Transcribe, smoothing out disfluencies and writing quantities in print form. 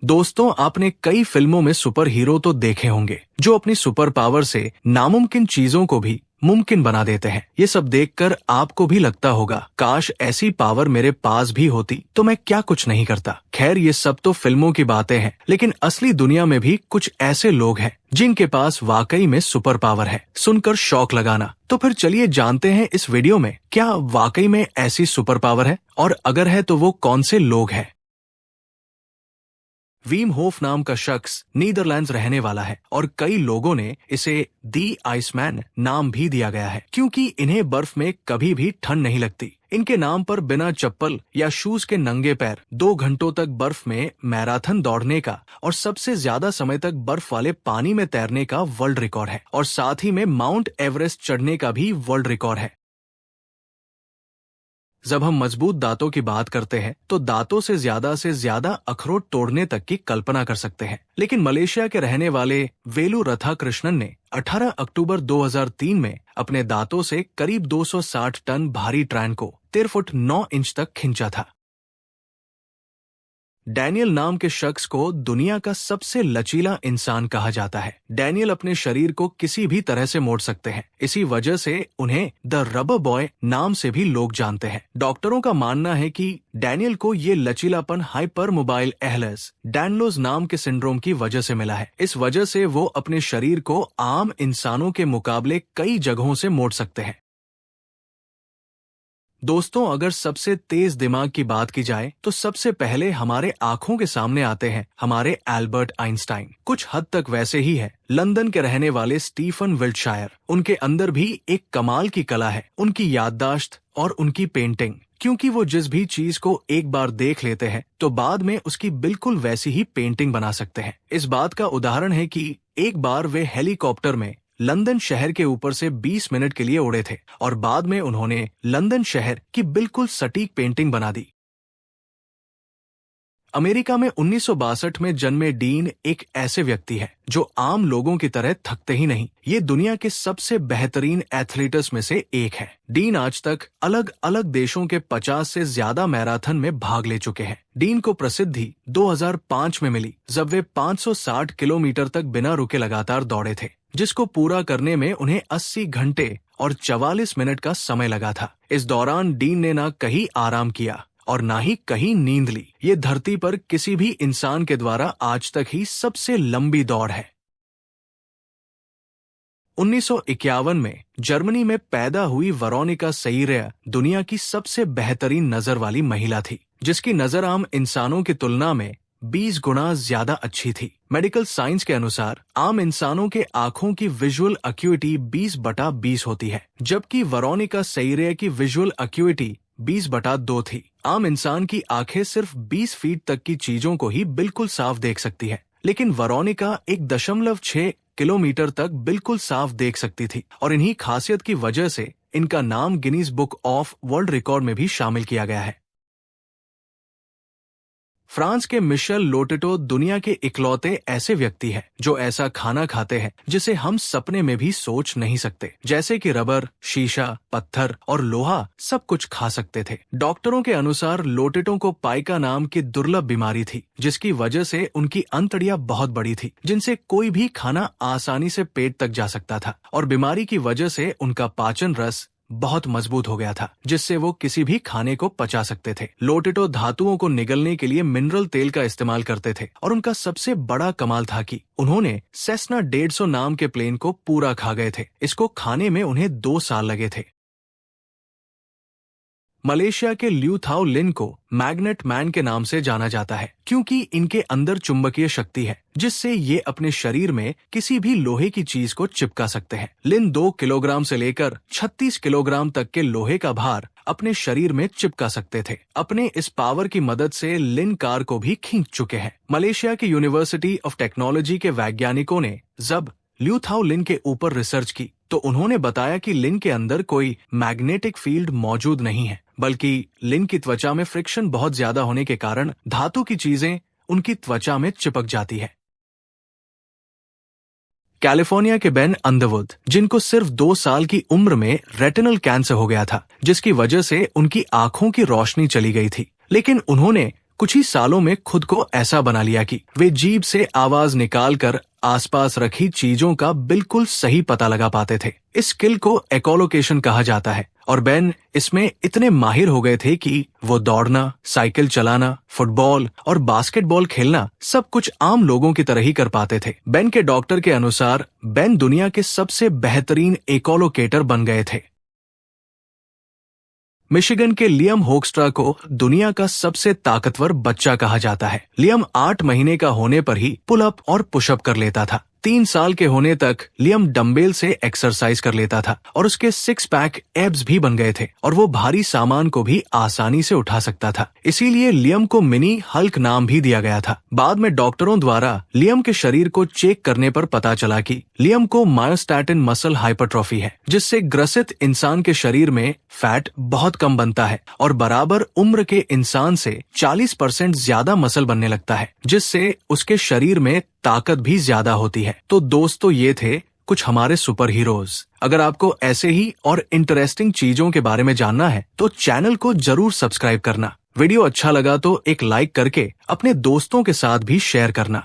दोस्तों, आपने कई फिल्मों में सुपर हीरो तो देखे होंगे जो अपनी सुपर पावर से नामुमकिन चीजों को भी मुमकिन बना देते हैं। ये सब देखकर आपको भी लगता होगा, काश ऐसी पावर मेरे पास भी होती तो मैं क्या कुछ नहीं करता। खैर, ये सब तो फिल्मों की बातें हैं, लेकिन असली दुनिया में भी कुछ ऐसे लोग हैं जिनके पास वाकई में सुपर पावर है। सुनकर शौक लगाना। तो फिर चलिए जानते हैं इस वीडियो में, क्या वाकई में ऐसी सुपर पावर है, और अगर है तो वो कौन से लोग हैं। वीम होफ नाम का शख्स नीदरलैंड्स रहने वाला है और कई लोगों ने इसे दी आइसमैन नाम भी दिया गया है, क्योंकि इन्हें बर्फ में कभी भी ठंड नहीं लगती। इनके नाम पर बिना चप्पल या शूज के नंगे पैर 2 घंटों तक बर्फ में मैराथन दौड़ने का और सबसे ज्यादा समय तक बर्फ वाले पानी में तैरने का वर्ल्ड रिकॉर्ड है, और साथ ही में माउंट एवरेस्ट चढ़ने का भी वर्ल्ड रिकॉर्ड है। जब हम मजबूत दांतों की बात करते हैं तो दांतों से ज्यादा अखरोट तोड़ने तक की कल्पना कर सकते हैं, लेकिन मलेशिया के रहने वाले वेलु रथाकृष्णन ने 18 अक्टूबर 2003 में अपने दांतों से करीब 260 टन भारी ट्रेन को 13 फुट 9 इंच तक खींचा था। डैनियल नाम के शख्स को दुनिया का सबसे लचीला इंसान कहा जाता है। डैनियल अपने शरीर को किसी भी तरह से मोड़ सकते हैं, इसी वजह से उन्हें द रबर बॉय नाम से भी लोग जानते हैं। डॉक्टरों का मानना है कि डैनियल को ये लचीलापन हाइपर मोबाइल एहलस डैनलोज नाम के सिंड्रोम की वजह से मिला है। इस वजह से वो अपने शरीर को आम इंसानों के मुकाबले कई जगहों से मोड़ सकते हैं। दोस्तों, अगर सबसे तेज दिमाग की बात की जाए तो सबसे पहले हमारे आंखों के सामने आते हैं हमारे एल्बर्ट आइंस्टाइन। कुछ हद तक वैसे ही है लंदन के रहने वाले स्टीफन विल्टशायर। उनके अंदर भी एक कमाल की कला है, उनकी याददाश्त और उनकी पेंटिंग, क्योंकि वो जिस भी चीज को एक बार देख लेते हैं तो बाद में उसकी बिल्कुल वैसी ही पेंटिंग बना सकते हैं। इस बात का उदाहरण है कि एक बार वे हेलीकॉप्टर में लंदन शहर के ऊपर से 20 मिनट के लिए उड़े थे और बाद में उन्होंने लंदन शहर की बिल्कुल सटीक पेंटिंग बना दी। अमेरिका में 1962 में जन्मे डीन एक ऐसे व्यक्ति है जो आम लोगों की तरह थकते ही नहीं। ये दुनिया के सबसे बेहतरीन एथलीट्स में से एक है। डीन आज तक अलग अलग देशों के 50 से ज्यादा मैराथन में भाग ले चुके हैं। डीन को प्रसिद्धि 2005 में मिली जब वे 560 किलोमीटर तक बिना रुके लगातार दौड़े थे, जिसको पूरा करने में उन्हें 80 घंटे और 44 मिनट का समय लगा था। इस दौरान डीन ने ना कहीं आराम किया और ना ही कहीं नींद ली। ये धरती पर किसी भी इंसान के द्वारा आज तक ही सबसे लंबी दौड़ है। 1951 में जर्मनी में पैदा हुई वेरोनिका सईरेया दुनिया की सबसे बेहतरीन नजर वाली महिला थी, जिसकी नजर आम इंसानों की तुलना में 20 गुना ज्यादा अच्छी थी। मेडिकल साइंस के अनुसार आम इंसानों के आंखों की विजुअल एक्यूटी 20/20 होती है, जबकि वेरोनिका सईरेया की विजुअल एक्यूटी 20/2 थी। आम इंसान की आंखें सिर्फ 20 फीट तक की चीजों को ही बिल्कुल साफ देख सकती है, लेकिन वेरोनिका 1.6 किलोमीटर तक बिल्कुल साफ देख सकती थी, और इन्हीं खासियत की वजह से इनका नाम Guinness book of world record में भी शामिल किया गया है। फ्रांस के मिशेल लोटेटो दुनिया के इकलौते ऐसे व्यक्ति हैं जो ऐसा खाना खाते हैं जिसे हम सपने में भी सोच नहीं सकते, जैसे कि रबर, शीशा, पत्थर और लोहा सब कुछ खा सकते थे। डॉक्टरों के अनुसार लोटेटो को पाइका नाम की दुर्लभ बीमारी थी, जिसकी वजह से उनकी अंतड़ियां बहुत बड़ी थी, जिनसे कोई भी खाना आसानी से पेट तक जा सकता था, और बीमारी की वजह से उनका पाचन रस बहुत मजबूत हो गया था, जिससे वो किसी भी खाने को पचा सकते थे। लोटेटो धातुओं को निगलने के लिए मिनरल तेल का इस्तेमाल करते थे, और उनका सबसे बड़ा कमाल था कि उन्होंने सेस्ना 150 नाम के प्लेन को पूरा खा गए थे। इसको खाने में उन्हें 2 साल लगे थे। मलेशिया के ल्यू थाओ लिन को मैग्नेट मैन के नाम से जाना जाता है, क्योंकि इनके अंदर चुंबकीय शक्ति है जिससे ये अपने शरीर में किसी भी लोहे की चीज को चिपका सकते हैं। लिन 2 किलोग्राम से लेकर 36 किलोग्राम तक के लोहे का भार अपने शरीर में चिपका सकते थे। अपने इस पावर की मदद से लिन कार को भी खींच चुके हैं। मलेशिया की यूनिवर्सिटी ऑफ टेक्नोलॉजी के वैज्ञानिकों ने जब ल्यू थाओ लिन के ऊपर रिसर्च की तो उन्होंने बताया कि लिन के अंदर कोई मैग्नेटिक फील्ड मौजूद नहीं है, बल्कि लिन की त्वचा में फ्रिक्शन बहुत ज्यादा होने के कारण धातु की चीजें उनकी त्वचा में चिपक जाती है। कैलिफोर्निया के बेन अंडरवुड, जिनको सिर्फ 2 साल की उम्र में रेटिनल कैंसर हो गया था, जिसकी वजह से उनकी आंखों की रोशनी चली गई थी, लेकिन उन्होंने कुछ ही सालों में खुद को ऐसा बना लिया कि वे जीभ से आवाज निकालकर आसपास रखी चीजों का बिल्कुल सही पता लगा पाते थे। इस स्किल को एकोलोकेशन कहा जाता है और बेन इसमें इतने माहिर हो गए थे कि वो दौड़ना, साइकिल चलाना, फुटबॉल और बास्केटबॉल खेलना सब कुछ आम लोगों की तरह ही कर पाते थे। बेन के डॉक्टर के अनुसार बेन दुनिया के सबसे बेहतरीन एकोलोकेटर बन गए थे। मिशिगन के लियम होक्स्ट्रा को दुनिया का सबसे ताकतवर बच्चा कहा जाता है। लियम 8 महीने का होने पर ही पुल अप और पुशअप कर लेता था। 3 साल के होने तक लियम डंबेल से एक्सरसाइज कर लेता था और उसके 6 पैक एब्स भी बन गए थे और वो भारी सामान को भी आसानी से उठा सकता था। इसीलिए लियम को मिनी हल्क नाम भी दिया गया था। बाद में डॉक्टरों द्वारा लियम के शरीर को चेक करने पर पता चला कि लियम को मायोस्टैटिन मसल हाइपरट्रॉफी है, जिससे ग्रसित इंसान के शरीर में फैट बहुत कम बनता है और बराबर उम्र के इंसान से 40% ज्यादा मसल बनने लगता है, जिससे उसके शरीर में ताकत भी ज्यादा होती है। तो दोस्तों, ये थे कुछ हमारे सुपर हीरोज। अगर आपको ऐसे ही और इंटरेस्टिंग चीजों के बारे में जानना है तो चैनल को जरूर सब्सक्राइब करना। वीडियो अच्छा लगा तो एक लाइक करके अपने दोस्तों के साथ भी शेयर करना।